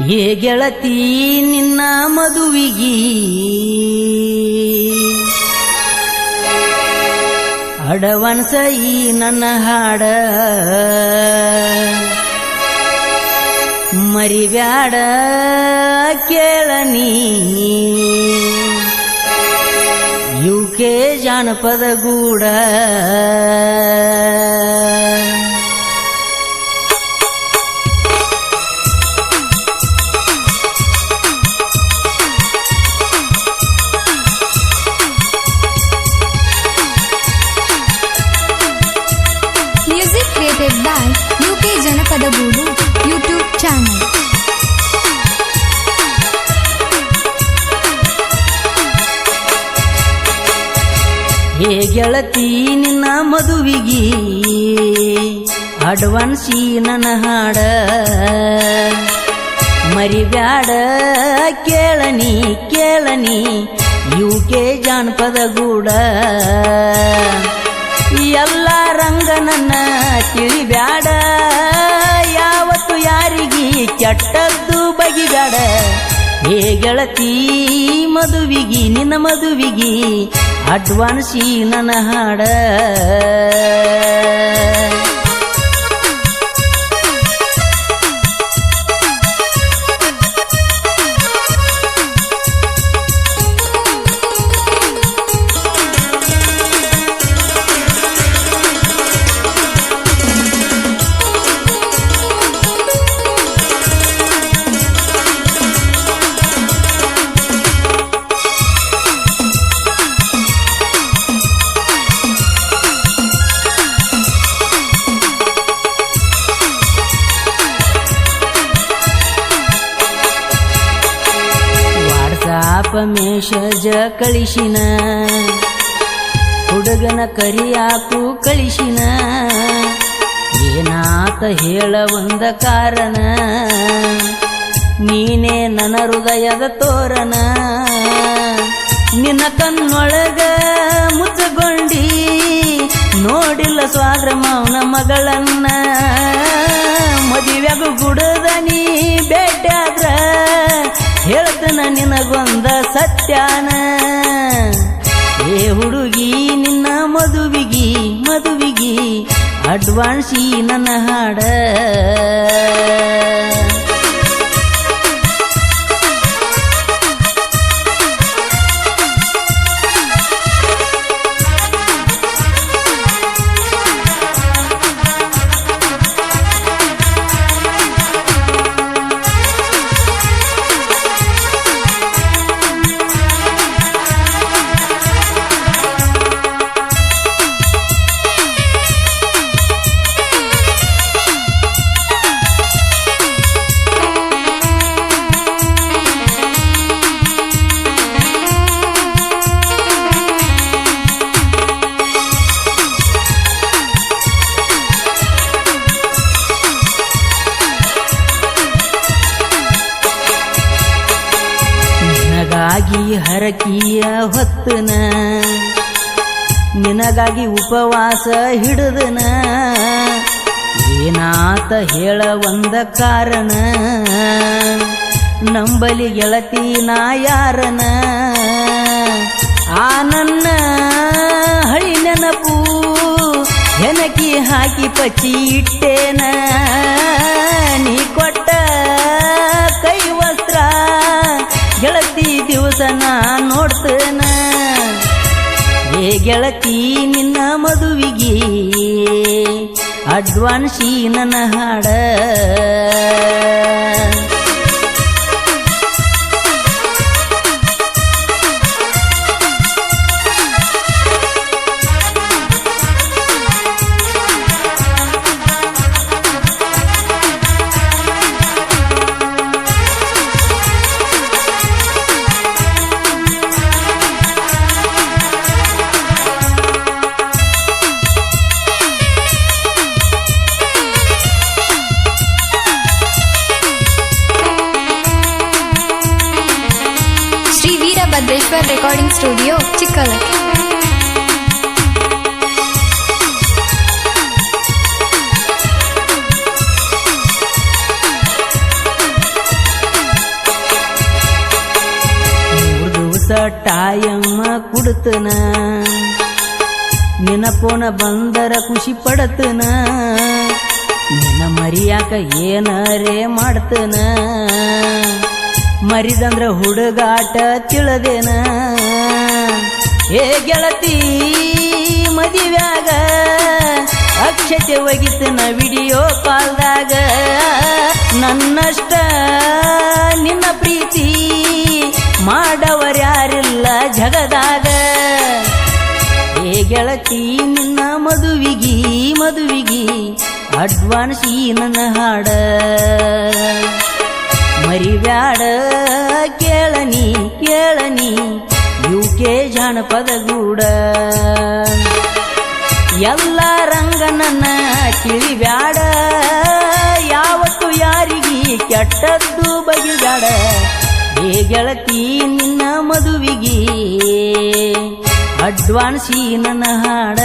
ಹೇ ಗೆಳತಿ ನಿನ್ನ ಮದುವಿಗಿ ಅಡವನ್ಸ ಈ ನನ್ನ ಹಾಡ ಮರಿಬ್ಯಾಡ ಕೇಳನಿ ಯುಕೆ ಜಾನಪದ ಗೂಡ Created by UK Janapadaguru YouTube channel. ಹೇ ಗೆಳತಿ ನಿನ್ನ ಮದುವಿಗಿ ಅಡ್ವಾನ್ಸಿ ನನ್ನ ಹಾಡ ಮರಿಬ್ಯಾಡ ಕೇಳನಿ ಯುಕೆ ಜಾನಪದ ಗೂಡ ಎಲ್ಲ ರಂಗ ನನ್ನ ತಿಳಿಬ್ಯಾಡ ಯಾವತ್ತು ಯಾರಿಗಿ ಕೆಟ್ಟದ್ದು ಬಗಿಬ್ಯಾಡ ಹೇ ಗೆಳತಿ ಮದುವಿಗಿ ನಿನ್ನ ಮದುವಿಗಿ ಅಡ್ವಾನ್ಸಿ ನನ್ನ ಹಾಡ ಮೆಸೇಜ ಕಳಿಸಿನ ಹುಡುಗನ ಕರಿಯಾಕು ಕಳಿಸಿನ ಏನಾತ ಹೇಳ ಒಂದ ಕಾರಣ ನೀನೇ ನನ್ನ ಹೃದಯದ ತೋರಣ ನಿನ್ನ ಕಣ್ಣೊಳಗ ಮುಚ್ಚಗೊಂಡಿ ನೋಡಿಲ್ಲ ಸ್ವಾದ್ರ ಮಾವನ ಮಗಳನ್ನ ಮದುವೆಗೂ ಗುಡದ ನೀ ಭೇಟಿಯಾದ್ರ ಹೇಳ್ತನ ನಿನಗೊಂದ ಸತ್ಯಾನ ಏ ಹುಡುಗಿ ನಿನ್ನ ಮದುವಿಗಿ ಅಡ್ವಾನ್ಸಿ ನನ್ನ ಹಾಡ ನಿನಗಾಗಿ ಹರಕಿಯ ಹೊತ್ತನ ನಿನಗಾಗಿ ಉಪವಾಸ ಹಿಡಿದನ ಏನಾತ ಹೇಳ ಒಂದ ಕಾರಣ ನಂಬಲಿ ಗೆಳತಿ ನಾ ಯಾರನ ಆ ನನ್ನ ಹಳಿ ನೆನಪು ಹೆನಕಿ ಹಾಕಿ ಪಚ್ಚಿ ಇಟ್ಟೇನ ನೀ ಕೊಟ್ಟ ಕೈ ವಸ್ತ್ರ ಗೆಳತಿ ದಿವಸ ನಾ ನೋಡ್ತೇನ ಹೇ ಗೆಳತಿ ನಿನ್ನ ಮದುವಿಗಿ ಅಡ್ವಾನ್ಸಿ ನನ್ನ ಹಾಡ Bhadreshwar Recording Studio, Chikkalaki. ಟಾಯಮ್ಮ ಕುಡ್ತನ ನೆನಪೋನ ಬಂದರ ಖುಷಿ ಪಡತನ ನಿನ್ನ ಮರಿಯಾಕ ಏನರೇ ಮಾಡ್ತನ ಮರಿದಂದ್ರ ಹುಡುಗಾಟ ತಿಳದೇನ ಏ ಗೆಳತಿ ಮದಿವ್ಯಾಗ ಅಕ್ಷತೆ ಒಗಿತನ ವಿಡಿಯೋ ಕಾಲ್ದಾಗ ನನ್ನಷ್ಟ ನಿನ್ನ ಪ್ರೀತಿ ಮಾಡವರ್ಯಾರಿಲ್ಲ ಜಗದಾಗ ಏ ಗೆಳತಿ ನಿನ್ನ ಮದುವಿಗಿ ಅಡ್ವಾನ್ಸ್ ಈ ನನ್ನ ಹಾಡ ಮರಿಬ್ಯಾಡ ಕೇಳನಿ UK ಜಾನಪದ ಗೂಡ ಎಲ್ಲ ರಂಗನನ್ನ ತಿಳಿಬ್ಯಾಡ ಯಾವತ್ತು ಯಾರಿಗಿ ಕೆಟ್ಟದ್ದು ಬಗೆಬ್ಯಾಡ ಏ ಗೆಳತಿ ನಿನ್ನ ಮದುವಿಗಿ ಅಡ್ವಾನ್ಸ್ ಈ ನನ್ನ ಹಾಡ